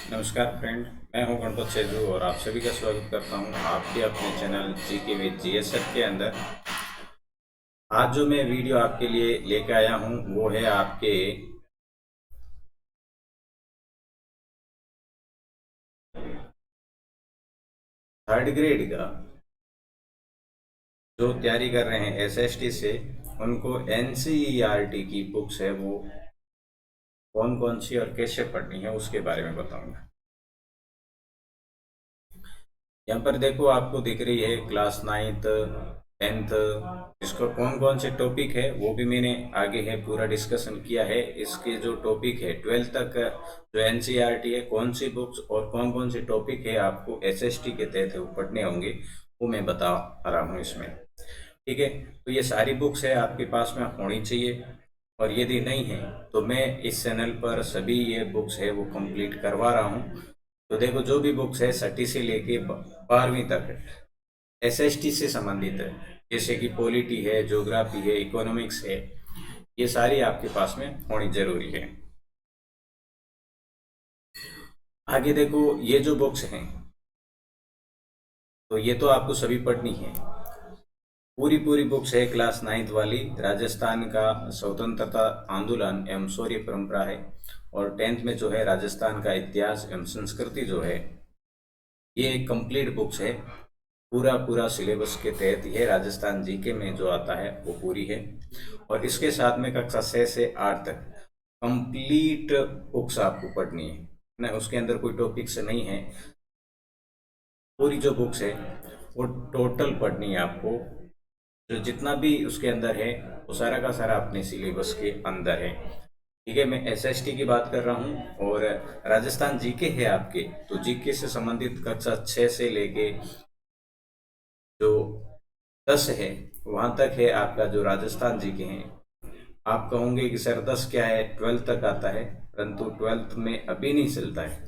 नमस्कार फ्रेंड, मैं हूं गणपत सेजू और आप सभी का स्वागत करता हूं आपके अपने चैनल जी के विद जीएसएफ के अंदर। आज जो मैं वीडियो आपके लिए लेकर आया हूं वो है आपके थर्ड ग्रेड का जो तैयारी कर रहे हैं एसएसटी से, उनको एनसीईआरटी की बुक्स है वो कौन कौन सी और कैसे पढ़नी है उसके बारे में बताऊंगा। यहाँ पर देखो, आपको दिख रही है क्लास 9th 10th, इसको कौन कौन से टॉपिक है वो भी मैंने आगे है पूरा डिस्कशन किया है। इसके जो टॉपिक है 12th तक जो एनसीईआरटी है, कौन सी बुक्स और कौन कौन से टॉपिक है आपको एसएसटी के तहत वो पढ़ने होंगे, वो मैं बता रहा हूँ इसमें। ठीक है, तो ये सारी बुक्स है आपके पास में होनी चाहिए, और यदि नहीं है तो मैं इस चैनल पर सभी ये बुक्स है वो कंप्लीट करवा रहा हूँ। तो देखो, जो भी बुक्स है छठी से लेके 12वीं तक एसएसटी से संबंधित है, जैसे कि पॉलिटी है, ज्योग्राफी है, इकोनॉमिक्स है, ये सारी आपके पास में होनी जरूरी है। आगे देखो, ये जो बुक्स हैं तो ये तो आपको सभी पढ़नी है। पूरी पूरी बुक्स है क्लास 9th वाली, राजस्थान का स्वतंत्रता आंदोलन एवं शौर्य परंपरा है, और 10th में जो है राजस्थान का इतिहास एवं संस्कृति जो है, ये एक कंप्लीट बुक्स है। पूरा पूरा सिलेबस के तहत ये राजस्थान जीके में जो आता है वो पूरी है। और इसके साथ में कक्षा 6 से 8 तक कंप्लीट बुक्स आपको पढ़नी है ना, उसके अंदर कोई टॉपिक्स नहीं है। पूरी जो बुक्स है वो टोटल पढ़नी है आपको। जो जितना भी उसके अंदर है वो सारा का सारा अपने सिलेबस के अंदर है। ठीक है, मैं एसएसटी की बात कर रहा हूँ, और राजस्थान जीके है आपके, तो जीके से संबंधित कक्षा 6 से लेके जो 10 है वहां तक है आपका जो राजस्थान जी के हैं। आप कहोगे कि सर 10 क्या है, 12th तक आता है, परंतु 12th में अभी नहीं चलता है,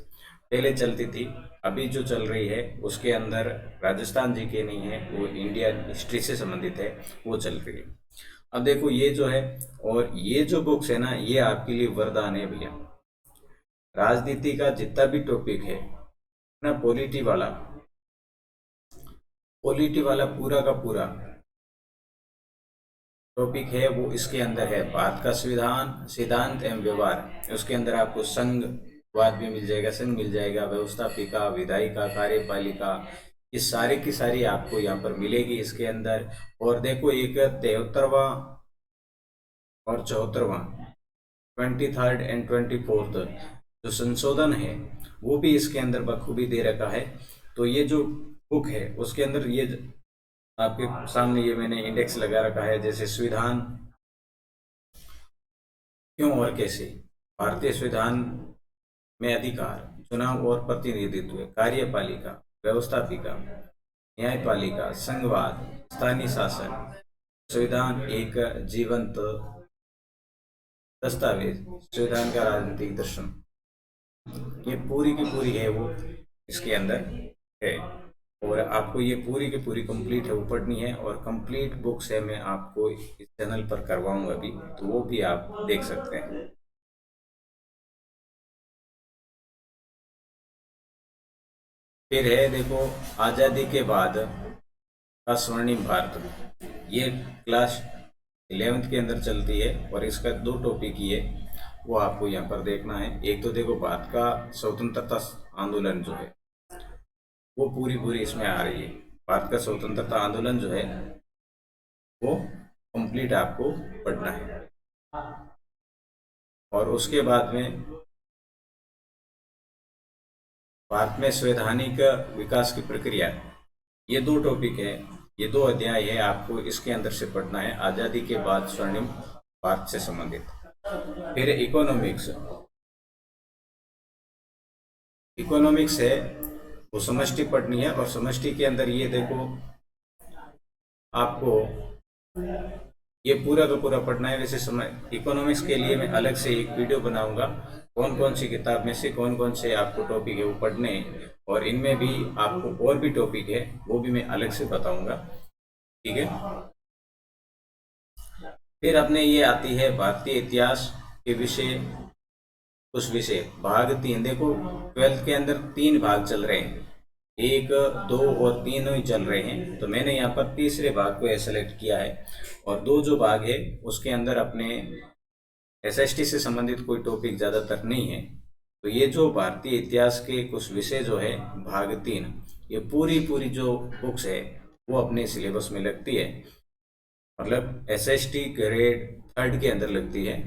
पहले चलती थी। अभी जो चल रही है उसके अंदर राजस्थान जी के नहीं है, वो इंडियन हिस्ट्री से संबंधित है, वो चल रही है। अब देखो, ये जो है और ये जो बुक्स है ना, ये आपके लिए वरदान है भैया। राजनीति का जितना भी टॉपिक है ना, पॉलिटी वाला पूरा का पूरा टॉपिक है वो इसके अंदर है। भारत का संविधान, सिद्धांत एवं व्यवहार, उसके अंदर आपको संघवाद भी मिल जाएगा, संघ मिल जाएगा, व्यवस्थापिका, विधायिका, कार्यपालिका, ये सारी की सारी आपको यहाँ पर मिलेगी इसके अंदर। और देखो, एक 73वां और 74वां 23rd एंड 24th जो संशोधन है वो भी इसके अंदर बखूबी दे रखा है। तो ये जो बुक है उसके अंदर ये आपके सामने ये मैंने इंडेक्स लगा रखा है, जैसे संविधान क्यों और कैसे, भारतीय संविधान में अधिकार, चुनाव और प्रतिनिधित्व, कार्यपालिका, व्यवस्थापिका, न्यायपालिका, संघवाद, स्थानीय शासन, संविधान एक जीवंत दस्तावेज, संविधान का राजनीतिक दर्शन, ये पूरी की पूरी है वो इसके अंदर है। और आपको ये पूरी की पूरी कंप्लीट है वो पढ़नी है, और कंप्लीट बुक्स है मैं आपको इस चैनल पर करवाऊंगा अभी, तो वो भी आप देख सकते हैं। फिर है देखो, आज़ादी के बाद का स्वर्णिम भारत, ये क्लास 11th के अंदर चलती है, और इसका दो टॉपिक ही है वो आपको यहाँ पर देखना है। एक तो देखो, भारत का स्वतंत्रता आंदोलन जो है वो पूरी पूरी इसमें आ रही है। भारत का स्वतंत्रता आंदोलन जो है वो कंप्लीट आपको पढ़ना है। और उसके बाद में भारत में संवैधानिक विकास की प्रक्रिया, ये दो टॉपिक है, ये दो अध्याय है आपको इसके अंदर से पढ़ना है, आज़ादी के बाद स्वर्णिम भारत से संबंधित। फिर इकोनॉमिक्स, इकोनॉमिक्स है वो समष्टि पढ़नी है, और समष्टि के अंदर ये देखो, आपको ये पूरा का पूरा पढ़ना है। वैसे समय इकोनॉमिक्स के लिए मैं अलग से एक वीडियो बनाऊंगा, कौन कौन सी किताब में से कौन कौन से आपको टॉपिक है वो पढ़ने हैं, और इनमें भी आपको और भी टॉपिक है वो भी मैं अलग से बताऊंगा। ठीक है, फिर अपने ये आती है भारतीय इतिहास के विषय, कुछ विषय भाग 3, देखो 12th के अंदर 3 भाग चल रहे हैं, 1, 2 और 3 ही चल रहे हैं। तो मैंने यहाँ पर तीसरे भाग को सेलेक्ट किया है, और 2 जो भाग है उसके अंदर अपने एसएसटी से संबंधित कोई टॉपिक ज़्यादातर नहीं है। तो ये जो भारतीय इतिहास के कुछ विषय जो है भाग 3, ये पूरी जो बुक्स है वो अपने सिलेबस में लगती है, मतलब एसएसटी ग्रेड 3 के अंदर लगती है।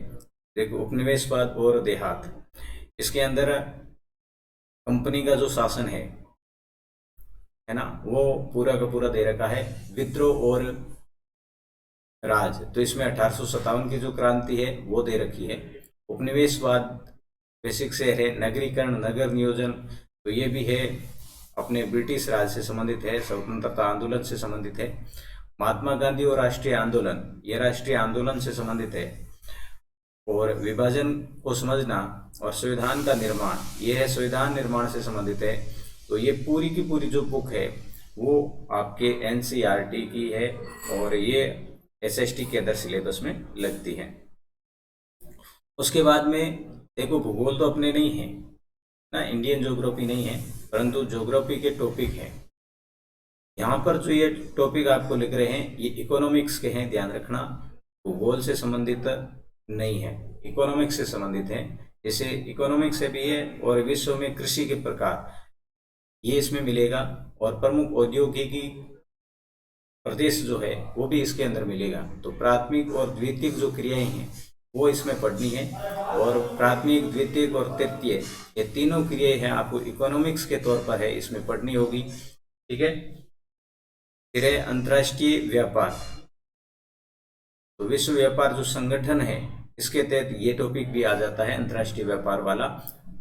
देखो उपनिवेशवाद और देहात, इसके अंदर कंपनी का जो शासन है ना, वो पूरा का पूरा दे रखा है। विद्रोह और राज, तो इसमें 1857 की जो क्रांति है वो दे रखी है। उपनिवेशवाद बेसिक से है, नगरीकरण नगर नियोजन, तो ये भी है, अपने ब्रिटिश राज से संबंधित है, स्वतंत्रता आंदोलन से संबंधित है। महात्मा गांधी और राष्ट्रीय आंदोलन, ये राष्ट्रीय आंदोलन से संबंधित है। और विभाजन को समझना और संविधान का निर्माण, ये है संविधान निर्माण से संबंधित है। तो ये पूरी की पूरी जो बुक है वो आपके एनसीईआरटी की है, और ये एसएसटी के अंदर सिलेबस में लगती है। उसके बाद में देखो भूगोल तो अपने नहीं है ना, इंडियन ज्योग्राफी नहीं है, परंतु ज्योग्राफी के टॉपिक है। यहाँ पर जो ये टॉपिक आपको लिख रहे हैं ये इकोनॉमिक्स के हैं, ध्यान रखना, भूगोल से संबंधित नहीं है, इकोनॉमिक्स से संबंधित है। जैसे इकोनॉमिक्स से भी है, और विश्व में कृषि के प्रकार ये इसमें मिलेगा, और प्रमुख औद्योगिकी प्रदेश जो है वो भी इसके अंदर मिलेगा। तो प्राथमिक और द्वितीयक जो क्रियाएं हैं वो इसमें पढ़नी है, और प्राथमिक द्वितीयक और तृतीय ये तीनों क्रियाएं हैं आपको इकोनॉमिक्स के तौर पर है इसमें पढ़नी होगी, ठीक है। फिर है अंतर्राष्ट्रीय व्यापार, तो विश्व व्यापार जो संगठन है इसके तहत ये टॉपिक भी आ जाता है, अंतर्राष्ट्रीय व्यापार वाला,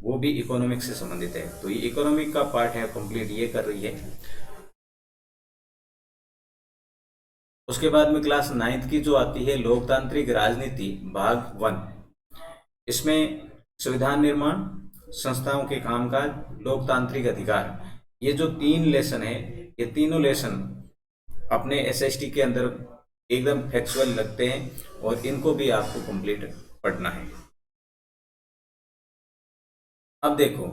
वो भी इकोनॉमिक्स से संबंधित है। तो ये इकोनॉमिक का पार्ट है, कंप्लीट ये कर रही है। उसके बाद में क्लास 9th की जो आती है लोकतांत्रिक राजनीति भाग 1, इसमें संविधान निर्माण, संस्थाओं के कामकाज, लोकतांत्रिक अधिकार, ये जो 3 लेसन है, ये तीनों लेसन अपने एसएसटी के अंदर एकदम फैक्चुअल लगते हैं, और इनको भी आपको कंप्लीट पढ़ना है। अब देखो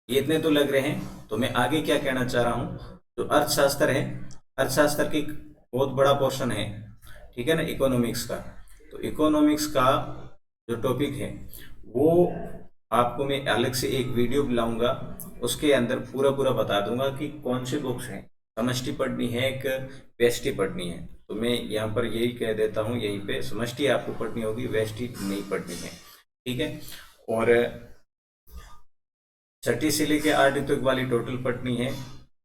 ये इतने तो लग रहे हैं, तो मैं आगे क्या कहना चाह रहा हूं, जो अर्थशास्त्र है, अर्थशास्त्र की बहुत बड़ा पोर्शन है, ठीक है ना, इकोनॉमिक्स का। तो इकोनॉमिक्स का जो टॉपिक है वो आपको मैं अलग से एक वीडियो लाऊंगा, उसके अंदर पूरा बता दूंगा कि कौन सी बुक्स हैं, समष्टि पढ़नी है कि व्यष्टि पढ़नी है। तो मैं यहाँ पर यही कह देता हूँ, यहीं पे समष्टि आपको पढ़नी होगी, व्यष्टि नहीं पढ़नी है, ठीक है। और 6ठी से लेके 8वीं तक वाली टोटल पढ़नी है।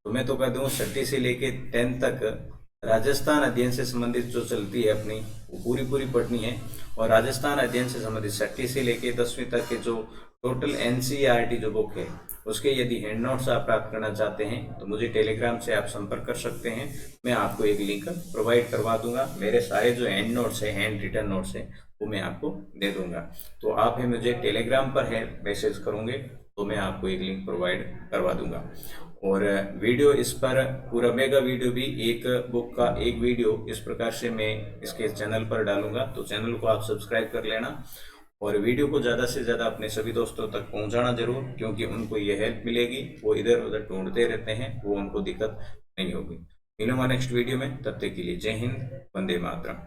तो मैं तो कह दूँ 6ठी से लेके 10th तक राजस्थान अध्ययन से संबंधित जो चलती है अपनी, वो पूरी पढ़नी है। और राजस्थान अध्ययन से संबंधित 6ठी से लेके 10वीं तक के जो टोटल एनसीईआरटी जो बुक है उसके यदि हैंड नोट्स आप प्राप्त करना चाहते हैं तो मुझे टेलीग्राम से आप संपर्क कर सकते हैं, मैं आपको एक लिंक प्रोवाइड करवा दूंगा। मेरे सारे जो हैंड नोट्स है, हैंड रिटन नोट्स है, वो मैं आपको दे दूंगा। तो आप मुझे टेलीग्राम पर है मैसेज करोगे तो मैं आपको एक लिंक प्रोवाइड करवा दूंगा। और वीडियो इस पर पूरा मेगा वीडियो भी, एक बुक का एक वीडियो इस प्रकार से मैं इसके चैनल पर डालूंगा, तो चैनल को आप सब्सक्राइब कर लेना। और वीडियो को ज़्यादा से ज़्यादा अपने सभी दोस्तों तक पहुंचाना जरूर, क्योंकि उनको ये हेल्प मिलेगी, वो इधर उधर ढूंढते रहते हैं, वो उनको दिक्कत नहीं होगी। मिलूंगा नेक्स्ट वीडियो में, तब तक के लिए जय हिंद, वंदे मातरम।